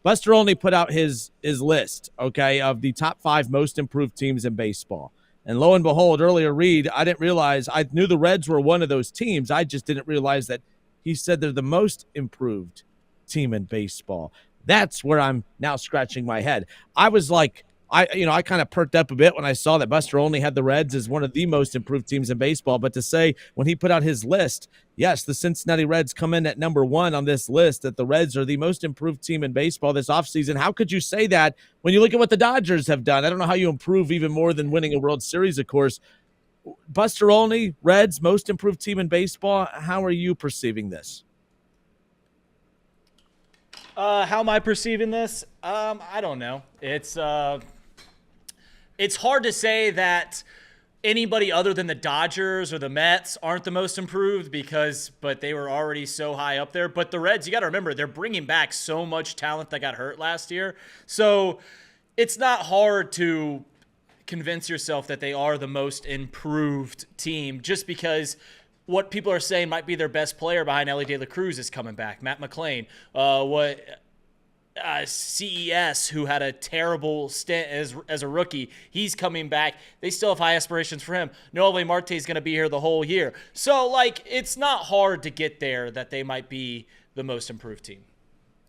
Buster Olney put out his list, okay, of the top 5 most improved teams in baseball. And lo and behold, earlier, Reed, I didn't realize, I knew the Reds were one of those teams. I just didn't realize that he said they're the most improved team in baseball. That's where I'm now scratching my head. I was like, I kind of perked up a bit when I saw that Buster Olney had the Reds as one of the most improved teams in baseball. But to say when he put out his list, yes, the Cincinnati Reds come in at number 1 on this list, that the Reds are the most improved team in baseball this offseason. How could you say that when you look at what the Dodgers have done? I don't know how you improve even more than winning a World Series, of course. Buster Olney, Reds, most improved team in baseball. How are you perceiving this? How am I perceiving this? I don't know. It's hard to say that anybody other than the Dodgers or the Mets aren't the most improved but they were already so high up there. But the Reds, you got to remember, they're bringing back so much talent that got hurt last year. So it's not hard to convince yourself that they are the most improved team just because what people are saying might be their best player behind Elly De La Cruz is coming back. Matt McClain. CES, who had a terrible stint as a rookie, he's coming back. They still have high aspirations for him. Noelvi Marte is going to be here the whole year. So, it's not hard to get there that they might be the most improved team.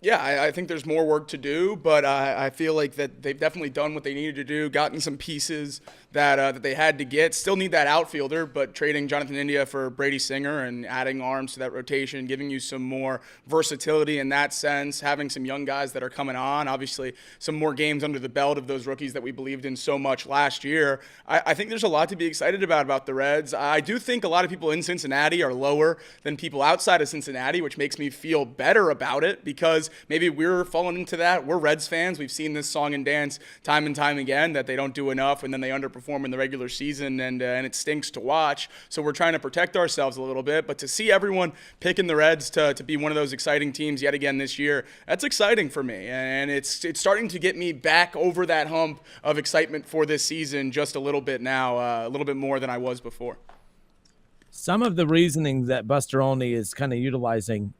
Yeah, I think there's more work to do, but I feel like that they've definitely done what they needed to do, gotten some pieces that they had to get. Still need that outfielder, but trading Jonathan India for Brady Singer and adding arms to that rotation, giving you some more versatility in that sense, having some young guys that are coming on, obviously some more games under the belt of those rookies that we believed in so much last year. I think there's a lot to be excited about the Reds. I do think a lot of people in Cincinnati are lower than people outside of Cincinnati, which makes me feel better about it because maybe we're falling into that. We're Reds fans. We've seen this song and dance time and time again that they don't do enough and then they underperform in the regular season and it stinks to watch. So we're trying to protect ourselves a little bit. But to see everyone picking the Reds to be one of those exciting teams yet again this year, that's exciting for me. And it's starting to get me back over that hump of excitement for this season just a little bit now, a little bit more than I was before. Some of the reasoning that Buster Olney is kind of utilizing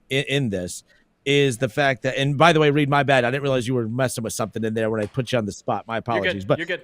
in this is the fact that, and by the way, Reed, my bad. I didn't realize you were messing with something in there when I put you on the spot. My apologies. You're good.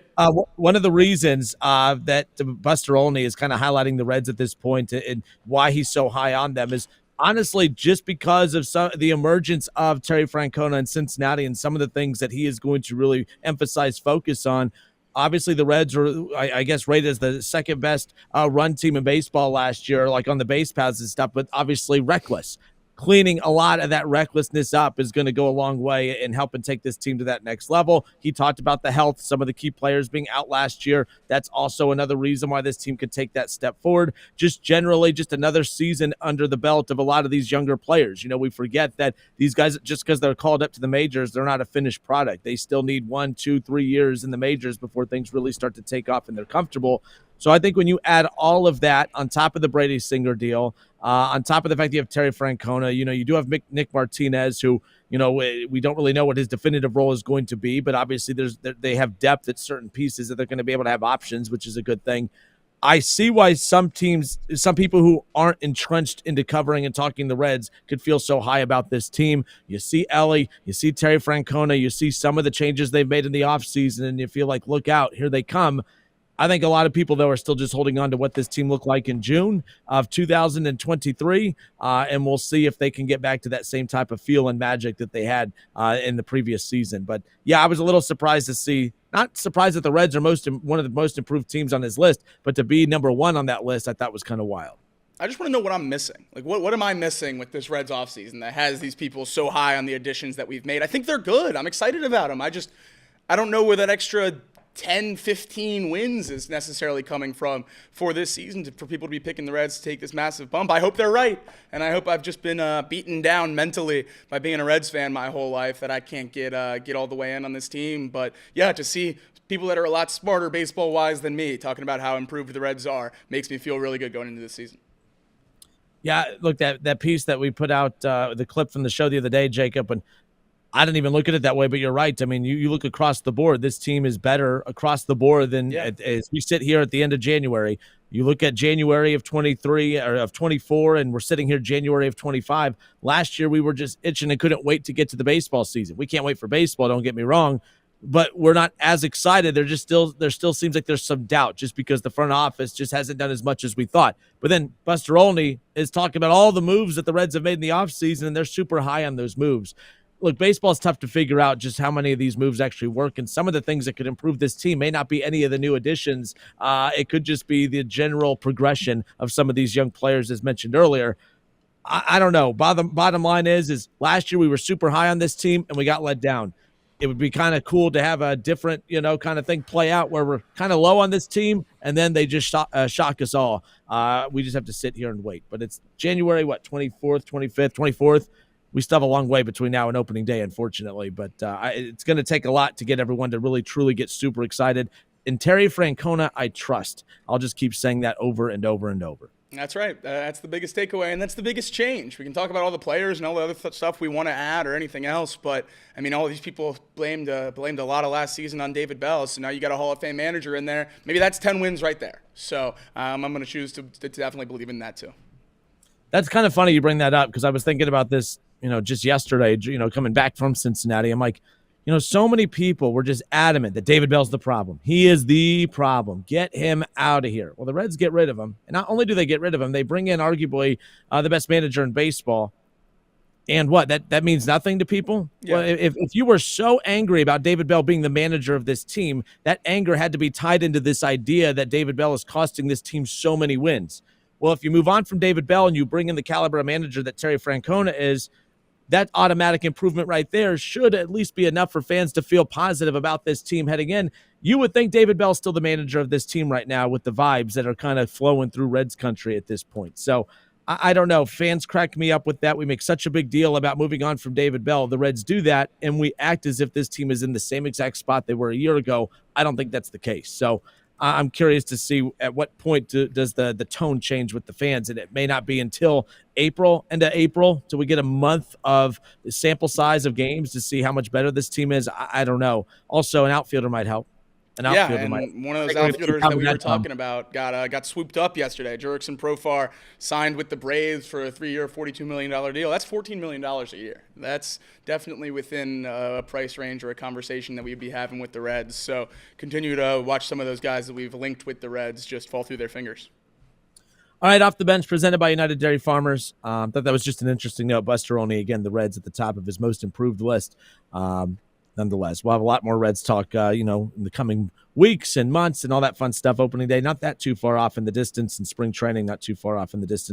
One of the reasons that Buster Olney is kind of highlighting the Reds at this point and why he's so high on them is honestly just because of the emergence of Terry Francona in Cincinnati and some of the things that he is going to really emphasize focus on. Obviously, the Reds were, I guess, rated as the second best run team in baseball last year, like on the base paths and stuff, but obviously reckless. Cleaning a lot of that recklessness up is going to go a long way in helping take this team to that next level. He talked about the health, some of the key players being out last year. That's also another reason why this team could take that step forward. Just generally, just another season under the belt of a lot of these younger players. You know, we forget that these guys, just because they're called up to the majors, they're not a finished product. They still need 1, 2, 3 years in the majors before things really start to take off and they're comfortable. So I think when you add all of that on top of the Brady Singer deal, on top of the fact that you have Terry Francona, you do have Nick Martinez, who, we don't really know what his definitive role is going to be, but obviously they have depth at certain pieces that they're going to be able to have options, which is a good thing. I see why some people who aren't entrenched into covering and talking the Reds could feel so high about this team. You see Elly, you see Terry Francona, you see some of the changes they've made in the offseason, and you feel like, look out, here they come. I think a lot of people, though, are still just holding on to what this team looked like in June of 2023, and we'll see if they can get back to that same type of feel and magic that they had in the previous season. But, yeah, I was a little surprised to see – not surprised that the Reds are one of the most improved teams on his list, but to be number 1 on that list I thought was kind of wild. I just want to know what I'm missing. Like, what am I missing with this Reds offseason that has these people so high on the additions that we've made? I think they're good. I'm excited about them. I don't know where that extra – 10, 15 wins is necessarily coming from for this season for people to be picking the Reds to take this massive bump. I hope they're right, and I hope I've just been beaten down mentally by being a Reds fan my whole life that I can't get all the way in on this team. But, yeah, to see people that are a lot smarter baseball-wise than me talking about how improved the Reds are makes me feel really good going into this season. Yeah, look, that piece that we put out, the clip from the show the other day, Jacob, and I didn't even look at it that way, but you're right. I mean, you look across the board. This team is better across the board than as we sit here at the end of January. You look at January of 23 or of 24, and we're sitting here January of 25. Last year, we were just itching and couldn't wait to get to the baseball season. We can't wait for baseball, don't get me wrong, but we're not as excited. There still seems like there's some doubt just because the front office just hasn't done as much as we thought. But then Buster Olney is talking about all the moves that the Reds have made in the offseason, and they're super high on those moves. Look, baseball is tough to figure out just how many of these moves actually work, and some of the things that could improve this team may not be any of the new additions. It could just be the general progression of some of these young players, as mentioned earlier. I don't know. Bottom line is last year we were super high on this team, and we got let down. It would be kind of cool to have a different, kind of thing play out where we're kind of low on this team, and then they just shock us all. We just have to sit here and wait. But it's January, 24th, 25th, 24th. We still have a long way between now and opening day, unfortunately. But it's going to take a lot to get everyone to really, truly get super excited. And Terry Francona, I trust. I'll just keep saying that over and over and over. That's right. That's the biggest takeaway, and that's the biggest change. We can talk about all the players and all the other stuff we want to add or anything else, but, I mean, all of these people blamed a lot of last season on David Bell, so now you got a Hall of Fame manager in there. Maybe that's 10 wins right there. So I'm going to choose to definitely believe in that too. That's kind of funny you bring that up because I was thinking about this, just yesterday, coming back from Cincinnati. I'm like, so many people were just adamant that David Bell's the problem. He is the problem. Get him out of here. Well, the Reds get rid of him. And not only do they get rid of him, they bring in arguably the best manager in baseball. And what? That means nothing to people? Yeah. Well, if you were so angry about David Bell being the manager of this team, that anger had to be tied into this idea that David Bell is costing this team so many wins. Well, if you move on from David Bell and you bring in the caliber of manager that Terry Francona is, that automatic improvement right there should at least be enough for fans to feel positive about this team heading in. You would think David Bell's still the manager of this team right now with the vibes that are kind of flowing through Reds country at this point. So I don't know. Fans crack me up with that. We make such a big deal about moving on from David Bell. The Reds do that, and we act as if this team is in the same exact spot they were a year ago. I don't think that's the case. So I'm curious to see at what point does the tone change with the fans, and it may not be until into April till we get a month of the sample size of games to see how much better this team is. I don't know. Also, an outfielder might help. One of those outfielders that we were talking about got swooped up yesterday. Jurickson Profar signed with the Braves for a 3-year, $42 million deal. That's $14 million a year. That's definitely within a price range or a conversation that we'd be having with the Reds. So continue to watch some of those guys that we've linked with the Reds just fall through their fingers. All right, off the bench, presented by United Dairy Farmers. Thought that was just an interesting note. Buster Olney, again, the Reds at the top of his most improved list. Nonetheless, we'll have a lot more Reds talk, in the coming weeks and months and all that fun stuff. Opening day, not that too far off in the distance, and spring training, not too far off in the distance.